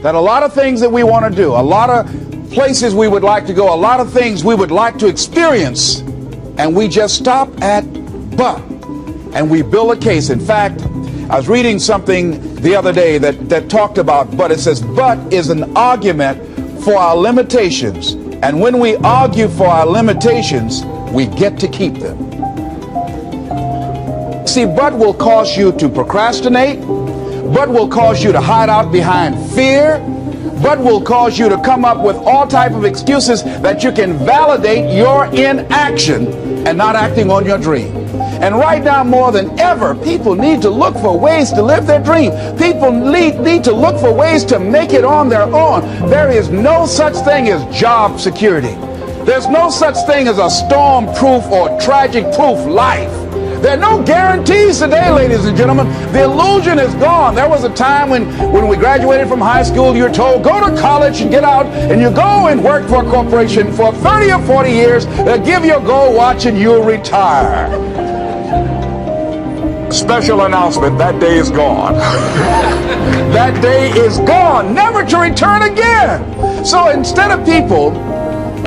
that a lot of things that we want to do, a lot of places we would like to go, a lot of things we would like to experience, and we just stop at but, and we build a case. In fact, I was reading something the other day that talked about but. It says but is an argument for our limitations, and when we argue for our limitations, we get to keep them. See, but will cause you to procrastinate, but will cause you to hide out behind fear, but will cause you to come up with all type of excuses that you can validate your inaction and not acting on your dream. And right now, more than ever, people need to look for ways to live their dream. People need to look for ways to make it on their own. There is no such thing as job security. There's no such thing as a storm-proof or tragic-proof life. There are no guarantees today, ladies and gentlemen. The illusion is gone. There was a time when we graduated from high school, you were told, go to college and get out, and you go and work for a corporation for 30 or 40 years. They'll give you a gold watch and you'll retire. Special announcement, that day is gone. That day is gone, never to return again. So instead of people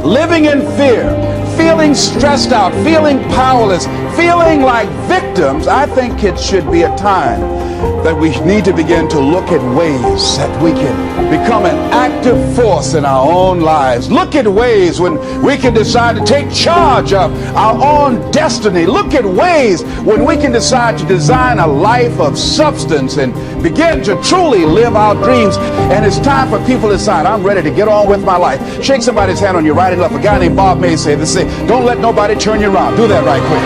living in fear, feeling stressed out, feeling powerless, feeling like victims, I think it should be a time that we need to begin to look at ways that we can become an active force in our own lives. Look at ways when we can decide to take charge of our own destiny. Look at ways when we can decide to design a life of substance and begin to truly live our dreams. And it's time for people to decide, I'm ready to get on with my life. Shake somebody's hand on your right and left. A guy named Bob May said this, don't let nobody turn you around. Do that right quick.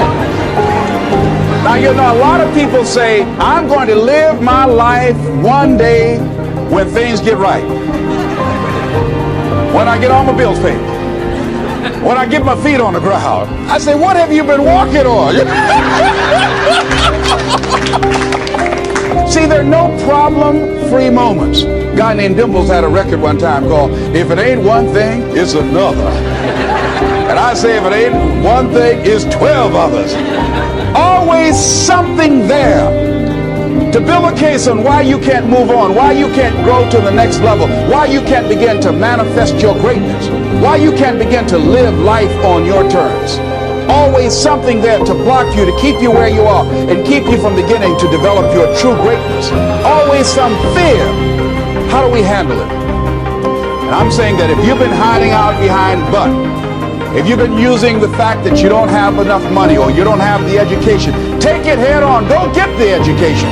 Now, you know, a lot of people say, I'm going to live my life one day when things get right. When I get all my bills paid. When I get my feet on the ground. I say, what have you been walking on? See, there are no problem-free moments. A guy named Dimples had a record one time called, If It Ain't One Thing, It's Another. And I say, if it ain't one thing, it's 12 others. Always something there to build a case on why you can't move on, why you can't grow to the next level, why you can't begin to manifest your greatness, why you can't begin to live life on your terms. Always something there to block you, to keep you where you are, and keep you from beginning to develop your true greatness. Always some fear. How do we handle it? And I'm saying that if you've been hiding out behind but, if you've been using the fact that you don't have enough money or you don't have the education, take it head on. Go get the education.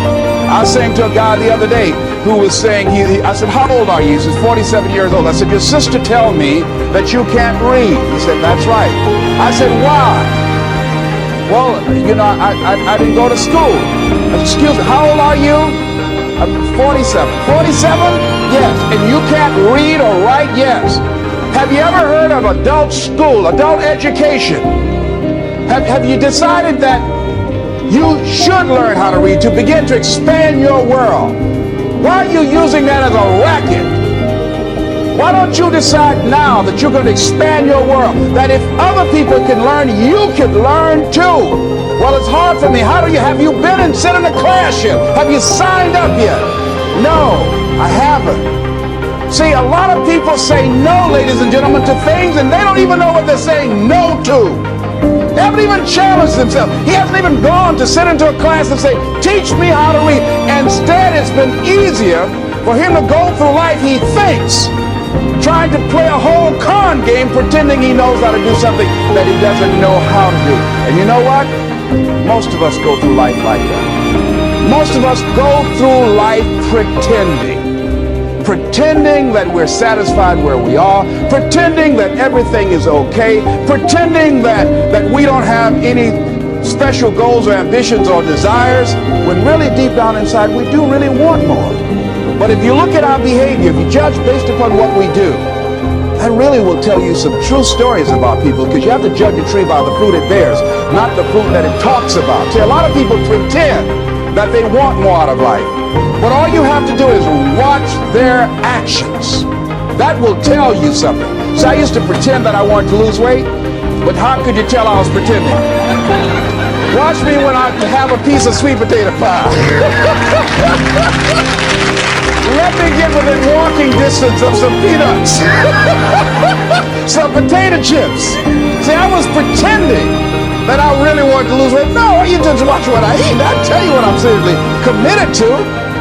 I was saying to a guy the other day who was saying, I said, how old are you? He says, 47 years old. I said, your sister tell me that you can't read. He said, that's right. I said, why? Well, you know, I didn't go to school. I said, excuse me, how old are you? I'm 47. 47? Yes. And you can't read or write? Yes. Have you ever heard of adult school, adult education? Have you decided that you should learn how to read to begin to expand your world? Why are you using that as a racket? Why don't you decide now that you're going to expand your world? That if other people can learn, you can learn too. Well, it's hard for me. Have you been and sit in a class yet? Have you signed up yet? No, I haven't. See, a lot of people say no, ladies and gentlemen, to things, and they don't even know what they're saying no to. They haven't even challenged themselves. He hasn't even gone to sit into a class and say, teach me how to read. Instead, it's been easier for him to go through life, he thinks, trying to play a whole con game, pretending he knows how to do something that he doesn't know how to do. And you know what? Most of us go through life like that. Most of us go through life pretending that we're satisfied where we are, pretending that everything is okay, pretending that we don't have any special goals or ambitions or desires, when really deep down inside we do really want more. But if you look at our behavior, if you judge based upon what we do, that really will tell you some true stories about people, because you have to judge a tree by the fruit it bears, not the fruit that it talks about. See, a lot of people pretend that they want more out of life. But all you have to do is watch their actions. That will tell you something. So I used to pretend that I wanted to lose weight, but how could you tell I was pretending? Watch me when I have a piece of sweet potato pie. Let me get within walking distance of some peanuts, some potato chips. See, I was pretending that I really wanted to lose weight. No, you just watch what I eat. I tell you what I'm seriously committed to.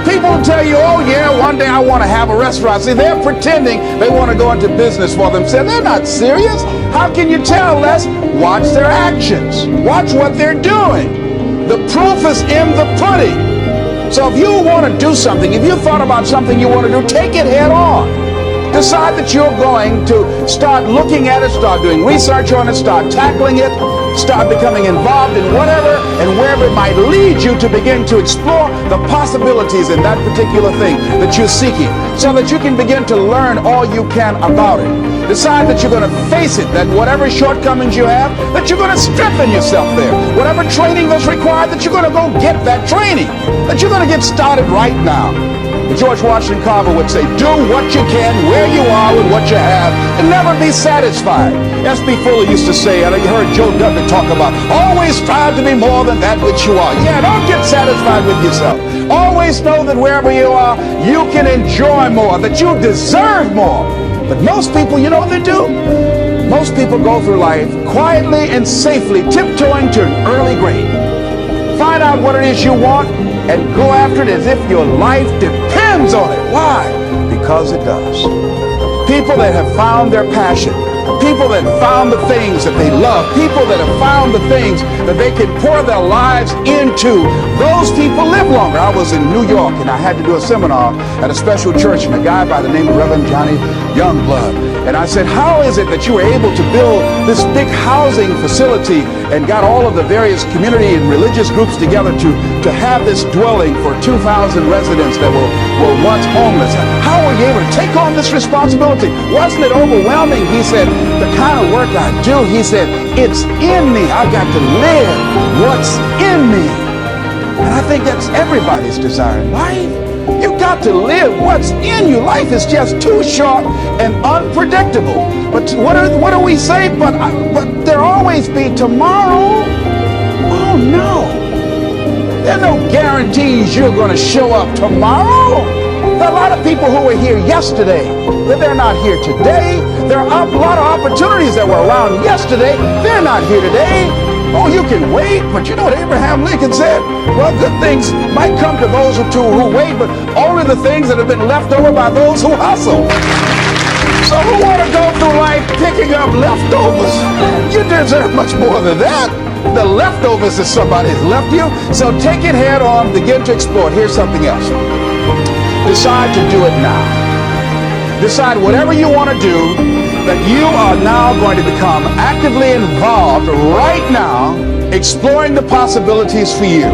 People tell you, oh yeah, one day I want to have a restaurant. See, they're pretending they want to go into business for themselves. They're not serious. How can you tell, Les? Watch their actions. Watch what they're doing. The proof is in the pudding. So if you want to do something, if you thought about something you want to do, take it head on. Decide that you're going to start looking at it, start doing research on it, start tackling it, start becoming involved in whatever and wherever it might lead you to begin to explore the possibilities in that particular thing that you're seeking, so that you can begin to learn all you can about it. Decide that you're going to face it, that whatever shortcomings you have, that you're going to strengthen yourself there. Whatever training that's required, that you're going to go get that training, that you're going to get started right now. George Washington Carver would say, do what you can, where you are, with what you have, and never be satisfied. S.B. Fuller used to say, and you heard Joe Dudley talk about, always strive to be more than that which you are. Yeah, don't get satisfied with yourself. Always know that wherever you are, you can enjoy more, that you deserve more. But most people, you know what they do? Most people go through life quietly and safely, tiptoeing to an early grave. Find out what it is you want and go after it as if your life depends on it. Why? Because it does. People that have found their passion, people that found the things that they love, people that have found the things that they can pour their lives into, those people live longer. I was in New York and I had to do a seminar at a special church, and a guy by the name of Reverend Johnny Youngblood. And I said, how is it that you were able to build this big housing facility and got all of the various community and religious groups together to have this dwelling for 2,000 residents that were once homeless? How were you able to take on this responsibility? Wasn't it overwhelming? He said, the kind of work I do, he said, it's in me. I've got to live what's in me. And I think that's everybody's desire in life. You've got to live what's in you. Life is just too short and unpredictable. But what do we say? But there'll always be tomorrow. Oh no. There are no guarantees you're going to show up tomorrow. There are a lot of people who were here yesterday, but they're not here today. There are a lot of opportunities that were around yesterday. They're not here today. Oh, you can wait, but you know what Abraham Lincoln said? Well, good things might come to those who wait, but only the things that have been left over by those who hustle. So who want to go through life picking up leftovers? You deserve much more than that. The leftovers that somebody has left you. So take it head on, begin to explore. Here's something else. Decide to do it now. Decide whatever you want to do, that you are now going to become actively involved right now, exploring the possibilities for you.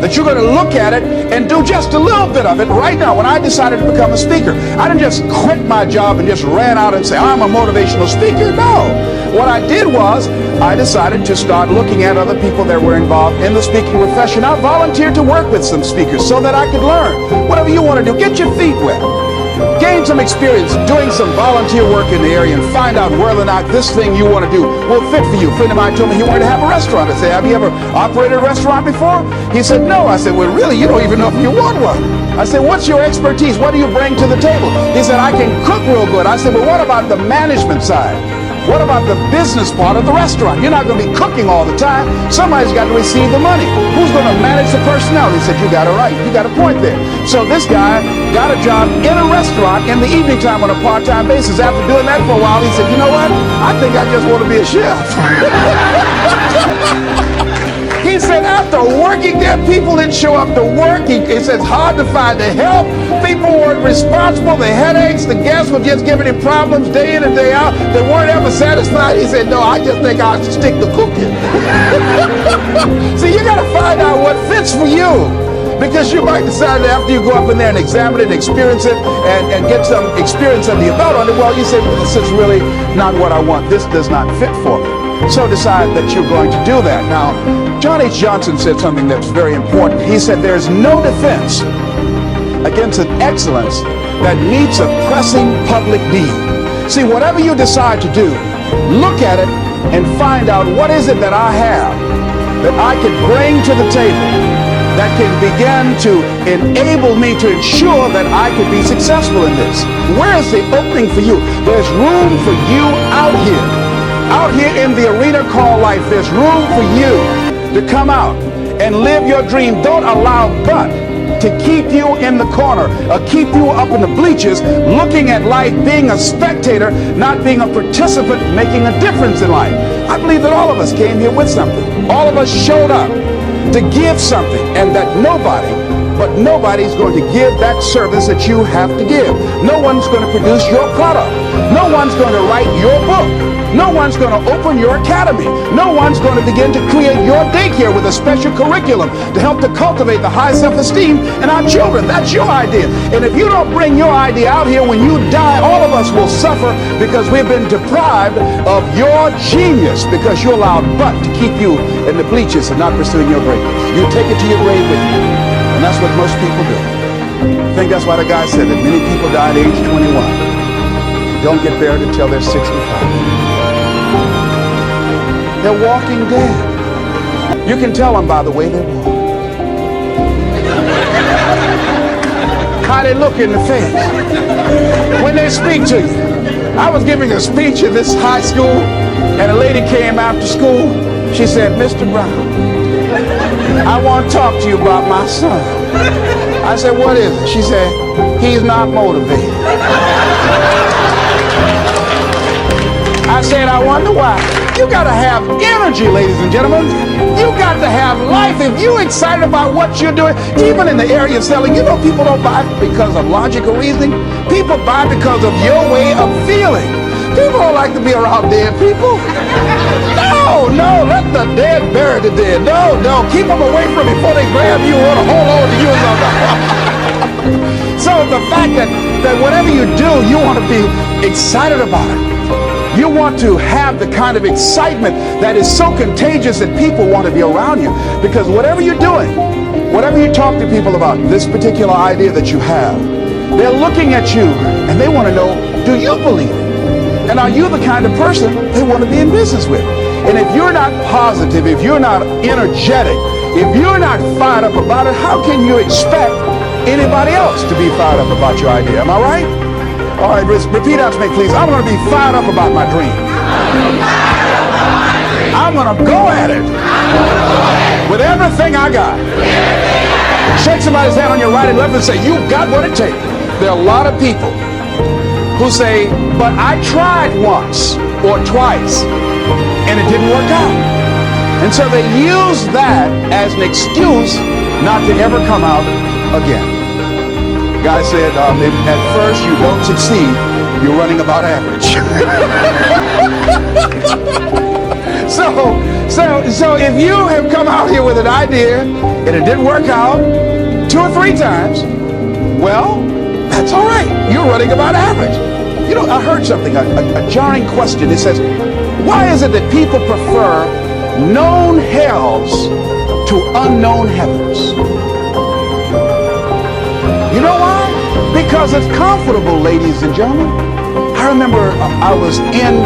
That you're going to look at it and do just a little bit of it right now. When I decided to become a speaker, I didn't just quit my job and just ran out and say, I'm a motivational speaker. No. What I did was, I decided to start looking at other people that were involved in the speaking profession. I volunteered to work with some speakers so that I could learn. Whatever you want to do, get your feet wet. Gain some experience doing some volunteer work in the area and find out whether or not this thing you want to do will fit for you. A friend of mine told me he wanted to have a restaurant. I said, have you ever operated a restaurant before? He said, no. I said, well, really, you don't even know if you want one. I said, what's your expertise? What do you bring to the table? He said, I can cook real good. I said, well, what about the management side? What about the business part of the restaurant? You're not going to be cooking all the time. Somebody's got to receive the money. Who's going to manage the personnel? He said, you got it right. You got a point there. So this guy got a job in a restaurant in the evening time on a part-time basis. After doing that for a while, he said, you know what? I think I just want to be a chef. He said after working there, people didn't show up to work. He said it's hard to find the help. People weren't responsible. The headaches, the guests were just giving him problems day in and day out. They weren't ever satisfied. He said, no, I just think I'll stick to cooking. See, you got to find out what fits for you. Because you might decide that after you go up in there and examine it and experience it and get some experience under your belt on it, well, you say, well, this is really not what I want. This does not fit for me. So decide that you're going to do that. Now, John H. Johnson said something that's very important. He said there's no defense against an excellence that meets a pressing public need. See, whatever you decide to do, look at it and find out what is it that I have that I could bring to the table that can begin to enable me to ensure that I could be successful in this. Where is the opening for you? There's room for you out here. Out here in the arena called life, there's room for you to come out and live your dream. Don't allow but to keep you in the corner or keep you up in the bleachers looking at life, being a spectator, not being a participant, making a difference in life. I believe that all of us came here with something. All of us showed up to give something, and that nobody's going to give that service that you have to give. No one's going to produce your product. No one's going to write your book. No one's going to open your academy. No one's going to begin to create your daycare with a special curriculum to help to cultivate the high self-esteem in our children. That's your idea. And if you don't bring your idea out here, when you die, all of us will suffer because we've been deprived of your genius because you allowed but to keep you in the bleachers and not pursuing your greatness. You take it to your grave with you. And that's what most people do. I think that's why the guy said that many people die at age 21. Don't get buried until they're 65. They're walking dead. You can tell them by the way they walk. How they look in the face. When they speak to you. I was giving a speech in this high school, and a lady came after school. She said, "Mr. Brown, I want to talk to you about my son." I said, "What is it?" She said, "He's not motivated." I said, "I wonder why." You got to have energy, ladies and gentlemen. You got to have life. If you're excited about what you're doing, even in the area of selling, you know people don't buy because of logical reasoning. People buy because of your way of feeling. People don't like to be around dead people. No, let the dead bury the dead. No, keep them away from you before they grab you or want to hold on to you or something. So the fact that whatever you do, you want to be excited about it. You want to have the kind of excitement that is so contagious that people want to be around you. Because whatever you're doing, whatever you talk to people about, this particular idea that you have, they're looking at you and they want to know, do you believe it? And are you the kind of person they want to be in business with? And if you're not positive, if you're not energetic, if you're not fired up about it, how can you expect anybody else to be fired up about your idea? Am I right? All right, repeat after me, please. I'm going to be fired up about my dream. I'm going to go at it with everything I got. Shake somebody's hand on your right and left and say, "You got what it takes." There are a lot of people who say, "But I tried once or twice and it didn't work out." And so they use that as an excuse not to ever come out again. Guy said, if at first you don't succeed, you're running about average. So if you have come out here with an idea and it didn't work out 2 or 3 times, well, that's all right. You're running about average. You know, I heard something, a jarring question. It says, why is it that people prefer known hells to unknown heavens? You know why? Because it's comfortable, ladies and gentlemen. I remember I was in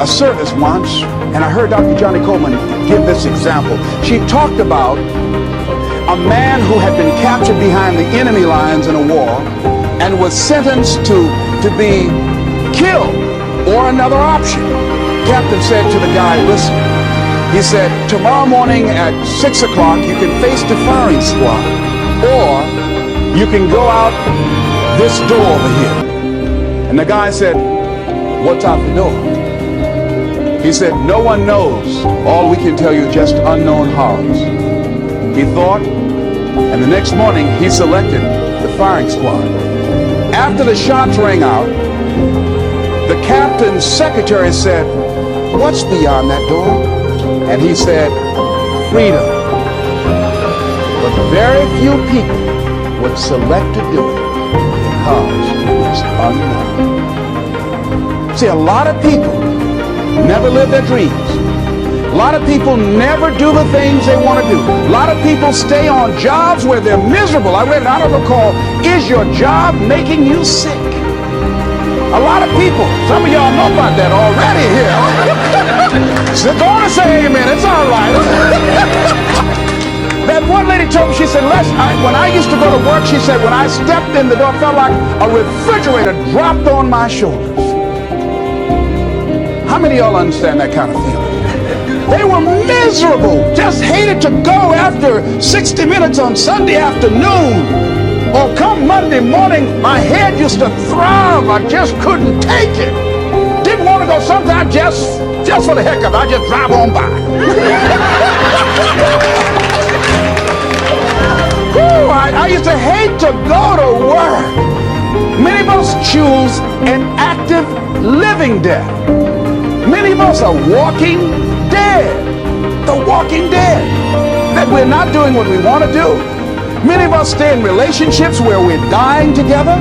a service once, and I heard Dr. Johnny Coleman give this example. She talked about a man who had been captured behind the enemy lines in a war and was sentenced to be killed or another option. Captain said to the guy, "Listen," he said, "tomorrow morning at 6 o'clock you can face the firing squad, or you can go out this door over here." And the guy said, "What's out the door?" He said, "No one knows. All we can tell you is just unknown horrors." He thought, and the next morning he selected the firing squad. After the shots rang out, the captain's secretary said, "What's beyond that door?" And he said, "Freedom." But very few people would select to do it because it's unknown. See, a lot of people never live their dreams. A lot of people never do the things they want to do. A lot of people stay on jobs where they're miserable. I read an article called, "Is Your Job Making You Sick?" A lot of people, some of y'all know about that already here. So go on and say amen, it's all right. That what said, when I used to go to work, she said, when I stepped in the door, it felt like a refrigerator dropped on my shoulders. How many of y'all understand that kind of feeling? They were miserable, just hated to go after 60 minutes on Sunday afternoon. Or come Monday morning, my head used to throb. I just couldn't take it. Didn't want to go sometimes just for the heck of it. I just drive on by. Whew, I used to hate to go to work. Many of us choose an active living death. Many of us are walking dead. The walking dead. That we're not doing what we want to do. Many of us stay in relationships where we're dying together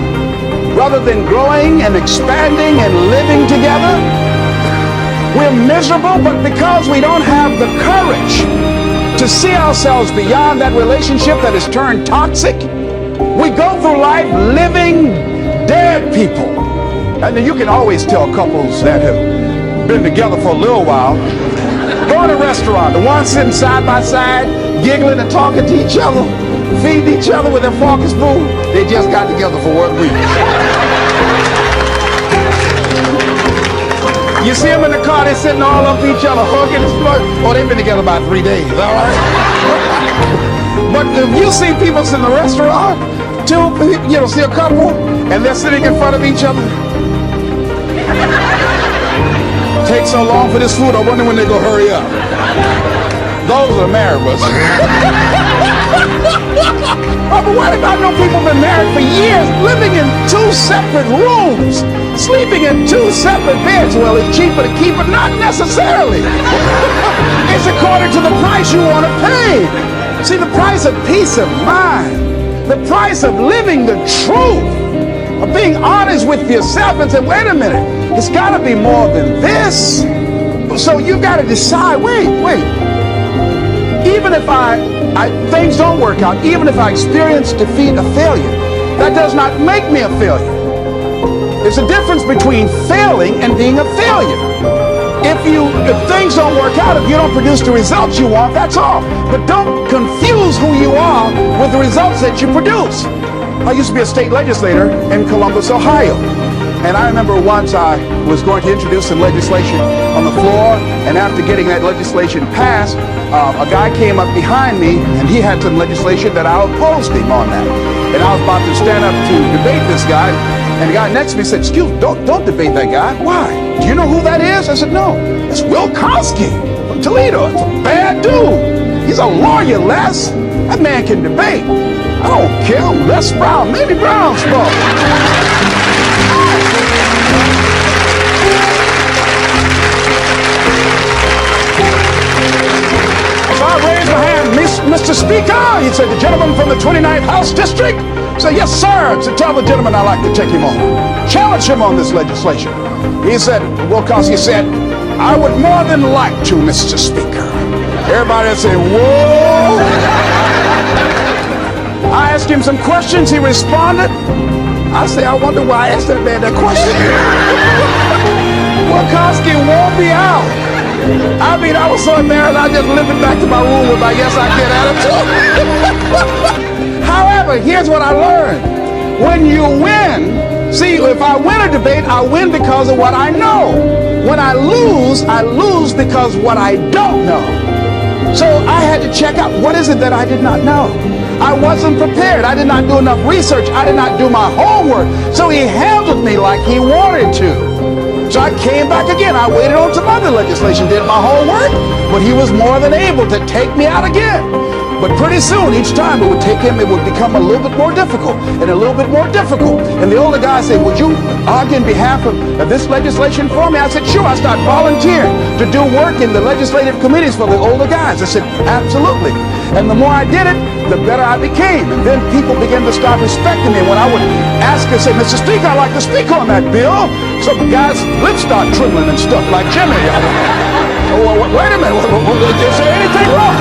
rather than growing and expanding and living together. We're miserable, but because we don't have the courage to see ourselves beyond that relationship that has turned toxic, we go through life living dead people. And then you can always tell couples that have been together for a little while. Go in a restaurant, the ones sitting side by side, giggling and talking to each other, feeding each other with their fork and spoon. They just got together for 1 week. You see them in the car, they're sitting all up each other, hugging and flirting. Oh, they've been together about 3 days, all right? But if you see people in the restaurant, see a couple, and they're sitting in front of each other. Takes so long for this food, I wonder when they go hurry up. Those are married ones. Oh, but what if I know people have been married for years, living in 2 separate rooms, sleeping in 2 separate beds? Well, it's cheaper to keep it, not necessarily. It's according to the price you want to pay. See, the price of peace of mind, the price of living the truth, of being honest with yourself and say, wait a minute, it's got to be more than this. So you've got to decide, wait. Even if things don't work out, even if I experience defeat, a failure, that does not make me a failure. There's a difference between failing and being a failure. If things don't work out, if you don't produce the results you want, that's all. But don't confuse who you are with the results that you produce. I used to be a state legislator in Columbus, Ohio. And I remember once I was going to introduce some legislation on the floor, and after getting that legislation passed, a guy came up behind me, and he had some legislation that I opposed him on that. And I was about to stand up to debate this guy, and the guy next to me said, excuse me, don't debate that guy. Why? Do you know who that is? I said, no, it's Will Kosky from Toledo. It's a bad dude. He's a lawyer, Les. That man can debate. I don't care. Les Brown, maybe Brown's fault. Mr. Speaker, he said, the gentleman from the 29th House District. Said, yes, sir. To tell the gentleman I'd like to take him on. Challenge him on this legislation. He said, Wilkowski said, I would more than like to, Mr. Speaker. Everybody would say, whoa. I asked him some questions. He responded. I say, I wonder why I asked that man that question. Wilkowski won't be out. I mean, I was so embarrassed, I just limped back to my room with my yes, I can attitude. However, here's what I learned. When you win, see, if I win a debate, I win because of what I know. When I lose because what I don't know. So I had to check out, what is it that I did not know? I wasn't prepared. I did not do enough research. I did not do my homework. So he handled me like he wanted to. So I came back again. I waited on some other legislation, did my homework, but he was more than able to take me out again. But pretty soon, each time it would become a little bit more difficult and a little bit more difficult. And the older guy said, would you argue in behalf of this legislation for me? I said, sure. I started volunteering to do work in the legislative committees for the older guys. I said, absolutely. And the more I did it, the better I became. And then people began to start respecting me. When I would ask and say, Mr. Speaker, I'd like to speak on that bill, some guys' lips start trembling and stuff like Jimmy. Oh, wait a minute, did you say anything wrong?